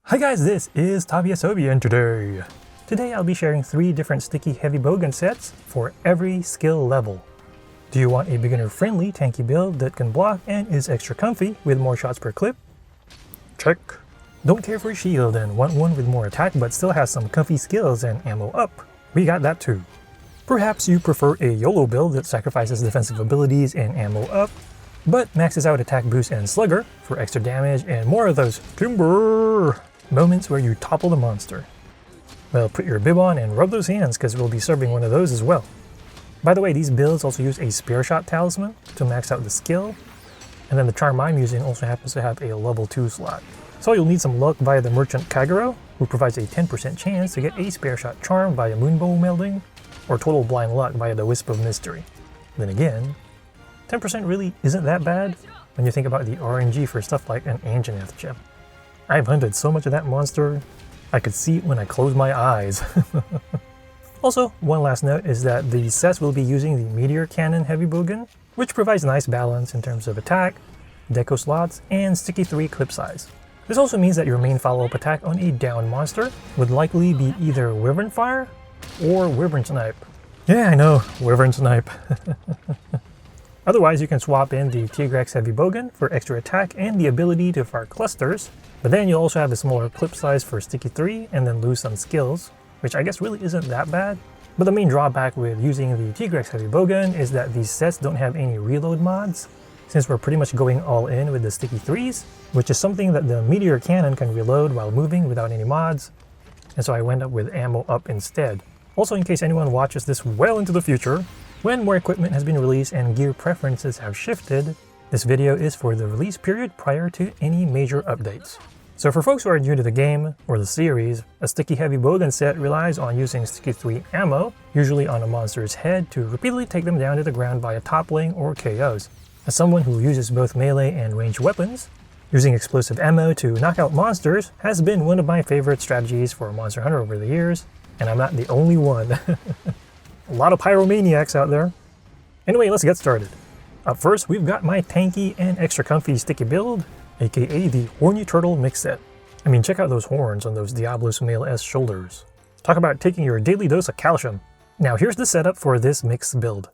Hi guys, this is Tabiasobi and today I'll be sharing 3 different sticky heavy bowgun sets for every skill level. Do you want a beginner-friendly tanky build that can block and is extra comfy with more shots per clip? Check. Don't care for shield and want one with more attack but still has some comfy skills and ammo up? We got that too. Perhaps you prefer a YOLO build that sacrifices defensive abilities and ammo up, but maxes out Attack Boost and Slugger for extra damage and more of those timber moments where you topple the monster. Well, put your bib on and rub those hands because we'll be serving one of those as well. By the way, these builds also use a Spear Shot Talisman to max out the skill, and then the charm I'm using also happens to have a level 2 slot. So you'll need some luck via the Merchant Kagero, who provides a 10% chance to get a Spear Shot charm via Moonbow melding, or total blind luck via the Wisp of Mystery. Then again, 10% really isn't that bad when you think about the RNG for stuff like an Anjanath gem. I've hunted so much of that monster, I could see it when I close my eyes. Also, one last note is that the sets will be using the Meteor Cannon Heavy Bowgun, which provides nice balance in terms of attack, deco slots, and sticky 3 clip size. This also means that your main follow-up attack on a down monster would likely be either Wyvern Fire or Wyvern Snipe. Yeah, I know, Wyvern Snipe. Otherwise, you can swap in the Tigrex Heavy Bowgun for extra attack and the ability to fire clusters, but then you'll also have a smaller clip size for sticky 3 and then lose some skills, which I guess really isn't that bad. But the main drawback with using the Tigrex Heavy Bowgun is that these sets don't have any reload mods, since we're pretty much going all in with the sticky 3s, which is something that the Meteor Cannon can reload while moving without any mods, and so I went up with ammo up instead. Also, in case anyone watches this well into the future, when more equipment has been released and gear preferences have shifted, this video is for the release period prior to any major updates. So for folks who are new to the game, or the series, a sticky heavy bowgun set relies on using sticky 3 ammo, usually on a monster's head, to repeatedly take them down to the ground via toppling or KOs. As someone who uses both melee and ranged weapons, using explosive ammo to knock out monsters has been one of my favorite strategies for Monster Hunter over the years, and I'm not the only one. A lot of pyromaniacs out there. Anyway, let's get started. Up first, we've got my tanky and extra comfy sticky build, aka the Horny Turtle Mix Set. I mean, check out those horns on those Diablos Male-S shoulders. Talk about taking your daily dose of calcium. Now here's the setup for this mixed build.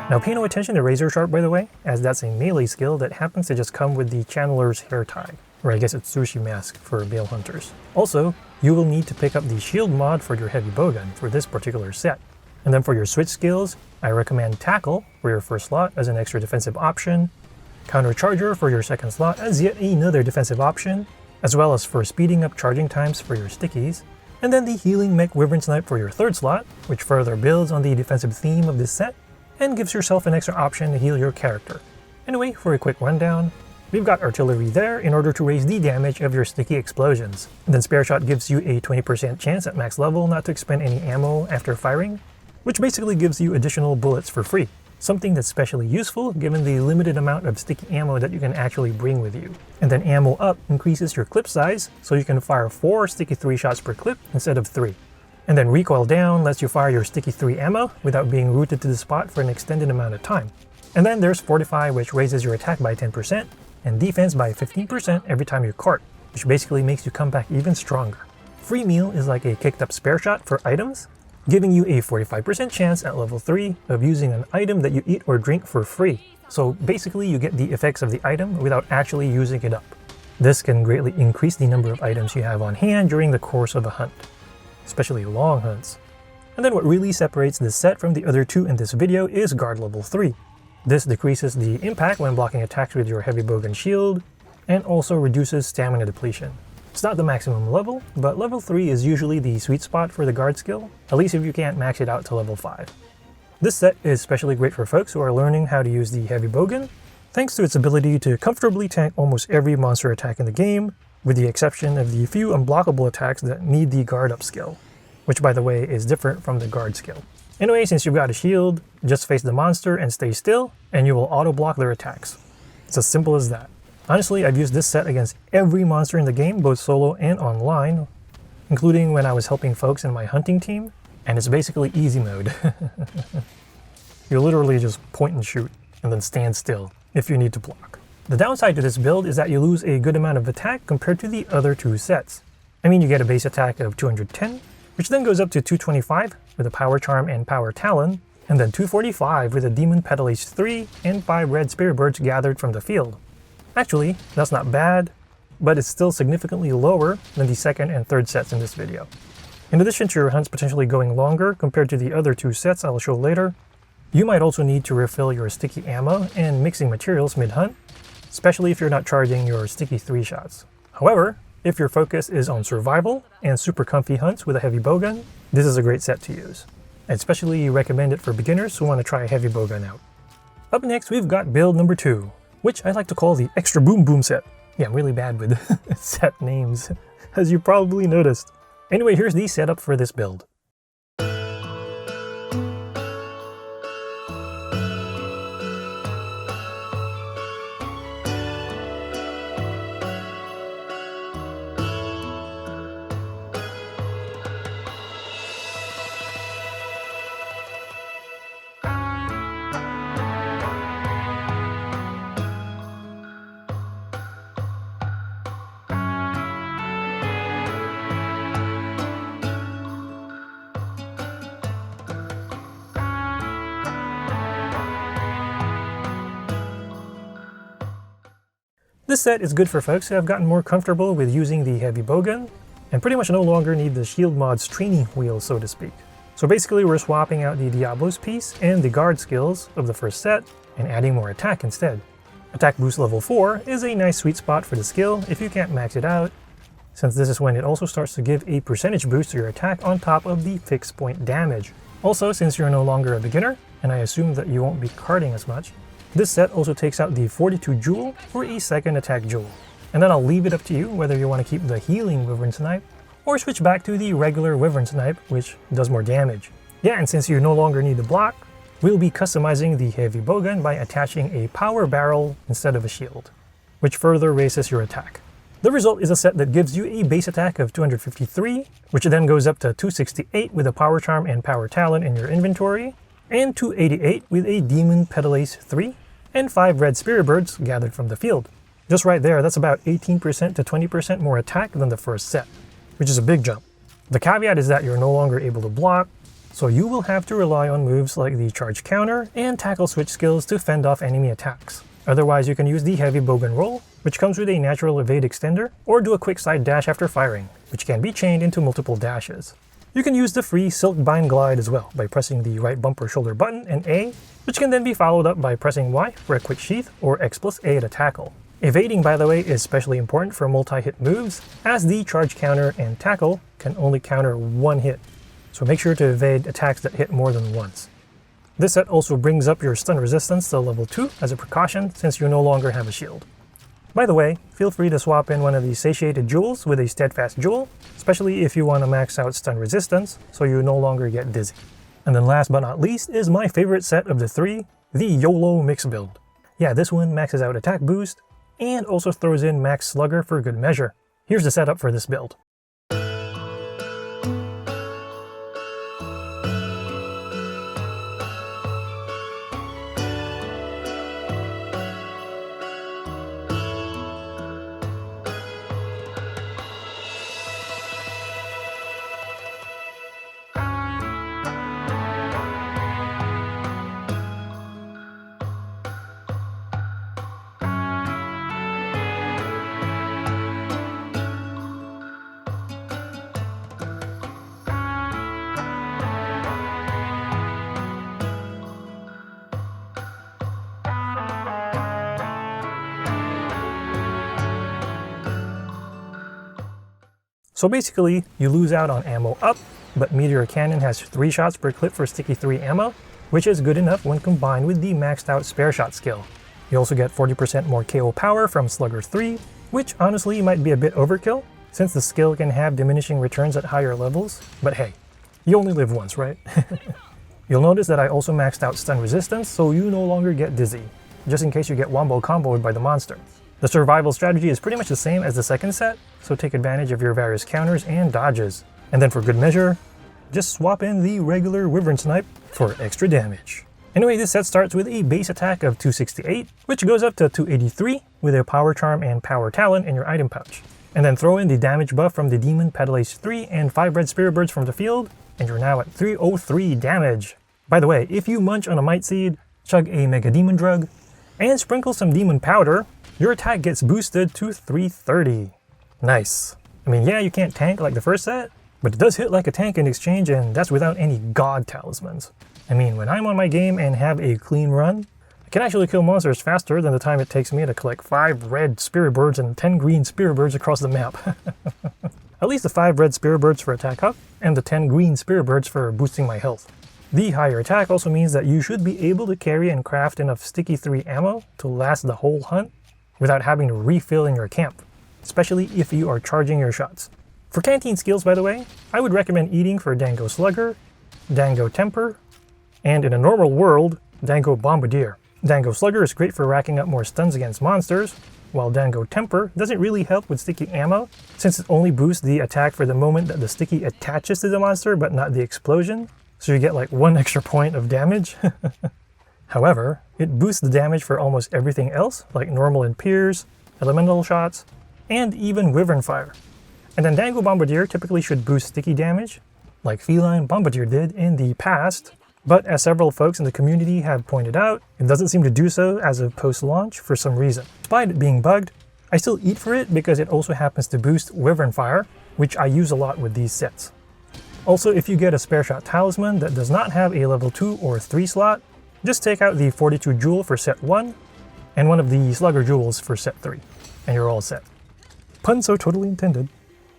Now pay no attention to Razor Sharp, by the way, as that's a melee skill that happens to just come with the Channeler's hair tie, or I guess it's Sushi Mask for Bale Hunters. Also, you will need to pick up the Shield mod for your heavy bowgun for this particular set. And then for your switch skills, I recommend Tackle for your first slot as an extra defensive option, Counter Charger for your second slot as yet another defensive option, as well as for speeding up charging times for your stickies, and then the Healing Mech Wyvern Snipe for your third slot, which further builds on the defensive theme of this set, and gives yourself an extra option to heal your character. Anyway, for a quick rundown, we've got artillery there in order to raise the damage of your sticky explosions. And then Spear Shot gives you a 20% chance at max level not to expend any ammo after firing, which basically gives you additional bullets for free. Something that's especially useful given the limited amount of sticky ammo that you can actually bring with you. And then Ammo Up increases your clip size, so you can fire 4 sticky 3 shots per clip instead of 3. And then Recoil Down lets you fire your sticky 3 ammo without being rooted to the spot for an extended amount of time. And then there's Fortify, which raises your attack by 10% and defense by 15% every time you cart, which basically makes you come back even stronger. Free Meal is like a kicked up Spear Shot for items, giving you a 45% chance at level 3 of using an item that you eat or drink for free. So basically you get the effects of the item without actually using it up. This can greatly increase the number of items you have on hand during the course of a hunt, especially long hunts. And then what really separates this set from the other two in this video is guard level 3. This decreases the impact when blocking attacks with your heavy bowgun shield, and also reduces stamina depletion. It's not the maximum level, but level 3 is usually the sweet spot for the guard skill, at least if you can't max it out to level 5. This set is especially great for folks who are learning how to use the heavy bowgun, thanks to its ability to comfortably tank almost every monster attack in the game, with the exception of the few unblockable attacks that need the guard up skill, which by the way is different from the guard skill. Anyway, since you've got a shield, just face the monster and stay still, and you will auto-block their attacks. It's as simple as that. Honestly, I've used this set against every monster in the game, both solo and online, including when I was helping folks in my hunting team, and it's basically easy mode. You literally just point and shoot, and then stand still if you need to block. The downside to this build is that you lose a good amount of attack compared to the other two sets. I mean, you get a base attack of 210, which then goes up to 225 with a Power Charm and Power Talon, and then 245 with a Demon Petal Ace 3 and 5 red Spirit Birds gathered from the field. Actually, that's not bad, but it's still significantly lower than the second and third sets in this video. In addition to your hunts potentially going longer compared to the other two sets I'll show later, you might also need to refill your sticky ammo and mixing materials mid-hunt, especially if you're not charging your sticky 3-shots. However, if your focus is on survival and super comfy hunts with a heavy bowgun, this is a great set to use. I especially recommend it for beginners who want to try a heavy bowgun out. Up next, we've got build number 2, which I like to call the Extra Boom Boom set. Yeah, I'm really bad with set names, as you probably noticed. Anyway, here's the setup for this build. This set is good for folks who have gotten more comfortable with using the heavy bowgun, and pretty much no longer need the shield mod's training wheel, so to speak. So basically we're swapping out the Diablo's piece and the guard skills of the first set, and adding more attack instead. Attack Boost level 4 is a nice sweet spot for the skill if you can't max it out, since this is when it also starts to give a percentage boost to your attack on top of the fixed point damage. Also, since you're no longer a beginner, and I assume that you won't be carding as much, this set also takes out the Fortitude Jewel for a second attack jewel. And then I'll leave it up to you whether you want to keep the healing Wyvern Snipe or switch back to the regular Wyvern Snipe, which does more damage. Yeah, and since you no longer need the block, we'll be customizing the heavy bowgun by attaching a power barrel instead of a shield, which further raises your attack. The result is a set that gives you a base attack of 253, which then goes up to 268 with a Power Charm and Power Talon in your inventory, and 288 with a Demon Petal Ace 3 and 5 red Spirit Birds gathered from the field. Just right there, that's about 18% to 20% more attack than the first set, which is a big jump. The caveat is that you're no longer able to block, so you will have to rely on moves like the charge counter and tackle switch skills to fend off enemy attacks. Otherwise, you can use the heavy bowgun roll, which comes with a natural evade extender, or do a quick side dash after firing, which can be chained into multiple dashes. You can use the free Silk Bind Glide as well by pressing the right bumper shoulder button and A, which can then be followed up by pressing Y for a quick sheath or X+A to tackle. Evading, by the way, is especially important for multi-hit moves, as the charge counter and tackle can only counter one hit, so make sure to evade attacks that hit more than once. This set also brings up your stun resistance to level 2 as a precaution since you no longer have a shield. By the way, feel free to swap in one of the Satiated Jewels with a Steadfast Jewel, especially if you want to max out stun resistance so you no longer get dizzy. And then last but not least is my favorite set of the three, the YOLO mix build. Yeah, this one maxes out attack boost and also throws in max slugger for good measure. Here's the setup for this build. So basically, you lose out on ammo up, but Meteor Cannon has 3 shots per clip for sticky 3 ammo, which is good enough when combined with the maxed out spare shot skill. You also get 40% more KO power from Slugger 3, which honestly might be a bit overkill, since the skill can have diminishing returns at higher levels, but hey, you only live once, right? You'll notice that I also maxed out stun resistance, so you no longer get dizzy, just in case you get wombo comboed by the monster. The survival strategy is pretty much the same as the second set, so take advantage of your various counters and dodges. And then for good measure, just swap in the regular Wyvern Snipe for extra damage. Anyway, this set starts with a base attack of 268, which goes up to 283 with a Power Charm and Power Talent in your item pouch. And then throw in the damage buff from the Demon Pedalace 3 and 5 red Spirit Birds from the field, and you're now at 303 damage. By the way, if you munch on a Might Seed, chug a Mega Demon Drug, and sprinkle some Demon Powder, your attack gets boosted to 330. Nice. I mean, yeah, you can't tank like the first set, but it does hit like a tank in exchange, and that's without any God talismans. I mean, when I'm on my game and have a clean run, I can actually kill monsters faster than the time it takes me to collect 5 red Spirit Birds and 10 green Spirit Birds across the map. At least the 5 red Spirit Birds for attack up, and the 10 green Spirit Birds for boosting my health. The higher attack also means that you should be able to carry and craft enough Sticky 3 ammo to last the whole hunt without having to refill in your camp, especially if you are charging your shots. For canteen skills, by the way, I would recommend eating for Dango Slugger, Dango Temper, and in a normal world, Dango Bombardier. Dango Slugger is great for racking up more stuns against monsters, while Dango Temper doesn't really help with sticky ammo, since it only boosts the attack for the moment that the sticky attaches to the monster, but not the explosion, so you get like 1 extra point of damage. However, it boosts the damage for almost everything else, like normal and Piers, elemental shots, and even Wyvern Fire. And then Dango Bombardier typically should boost sticky damage, like Feline Bombardier did in the past, but as several folks in the community have pointed out, it doesn't seem to do so as of post-launch for some reason. Despite it being bugged, I still eat for it because it also happens to boost Wyvern Fire, which I use a lot with these sets. Also, if you get a spare shot talisman that does not have a level 2 or 3 slot, just take out the 42 jewel for set 1, and one of the Slugger jewels for set 3, and you're all set. Pun so totally intended.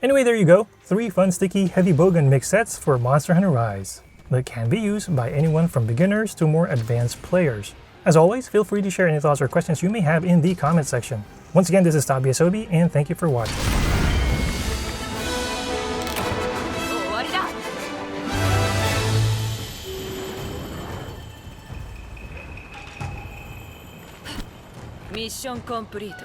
Anyway, there you go, 3 fun sticky heavy bowgun mix sets for Monster Hunter Rise that can be used by anyone from beginners to more advanced players. As always, feel free to share any thoughts or questions you may have in the comment section. Once again, this is Tabiasobi, and thank you for watching. Mission complete.